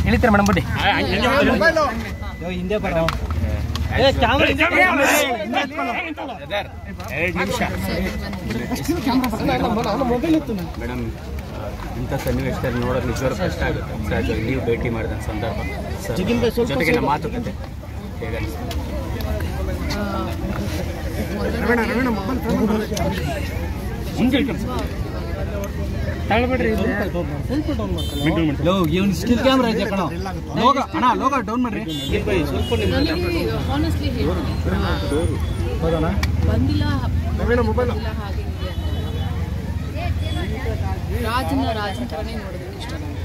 ಇಳಿತೀರ madam ಬಡ್ಡಿ ಹಿಂದೆ ಬರೋ ಮೇಡಮ್ ಇಂಥ ಸನ್ನಿವೇಶದಲ್ಲಿ ನೋಡೋದು ನಿಜವಾಗ್ಲೂ ಕಷ್ಟ ಆಗುತ್ತೆ ಸರ್. ನೀವು ಭೇಟಿ ಮಾಡಿದ ಸಂದರ್ಭ ಸರ್ ಜೊತೆಗಿನ ಮಾತುಕತೆ ಹೇಗೆ ಸ್ಟಿಲ್ ಕ್ಯಾಮ್ರಾ ಇದೆ ಕಣ ಲೋಗ ಅಣ್ಣ ಲೋಗ ಡೌನ್ ಮಾಡ್ರಿ ಬಂದಿಲ್ಲ ಹಾಗೆ ರಾಜನ ಥರನೇ ನೋಡೋದಕ್ಕೆ ಇಷ್ಟ ನನಗೆ.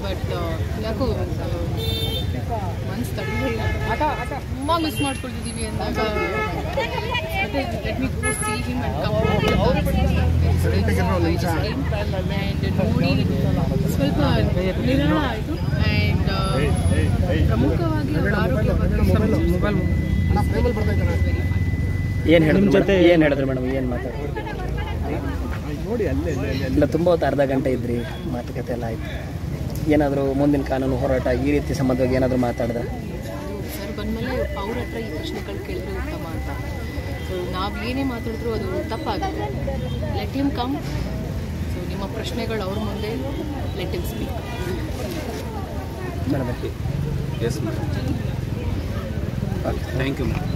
ಬಟ್ ಯಾಕೋ ಮನ್ಸು ತಡೆಯಿಲ್ಲ, ತುಂಬ ಮಿಸ್ ಮಾಡ್ಕೊಳ್ತಿದ್ದೀವಿ ಅಂದಾಗ let me go C him and ನೋಡಿ ಸ್ವಲ್ಪ ನಿರಾಳ ಆಯಿತು. ಆ್ಯಂಡ್ ಪ್ರಮುಖವಾಗಿ ಆರೋಗ್ಯ ಏನು ಹೇಳಿದ್ರು ಮೇಡಮ್ ಏನು ಮಾತಾಡಿದ್ರು ಇಲ್ಲ ತುಂಬ ಹೊತ್ತು ಅರ್ಧ ಗಂಟೆ ಇದ್ರಿ ಮಾತುಕತೆ ಎಲ್ಲ ಆಯಿತು. ಏನಾದರೂ ಮುಂದಿನ ಕಾನೂನು ಹೋರಾಟ ಈ ರೀತಿ ಸಂಬಂಧವಾಗಿ ಏನಾದರೂ ಮಾತಾಡಿದ್ರೆ ಸರ್ ಬಂದಮೇಲೆ ಅವ್ರ ಹತ್ರ ಈ ಪ್ರಶ್ನೆಗಳು ಕೇಳಿದ್ರೆ ಉತ್ತಮ ಅಂತ. ಸೊ ನಾವು ಏನೇ ಮಾತಾಡಿದ್ರು ಅದು ತಪ್ಪಾಗುತ್ತೆ. Let him come. ಸೊ ನಿಮ್ಮ ಪ್ರಶ್ನೆಗಳು ಅವ್ರ ಮುಂದೆ let him speak. Yes madam thank you madam.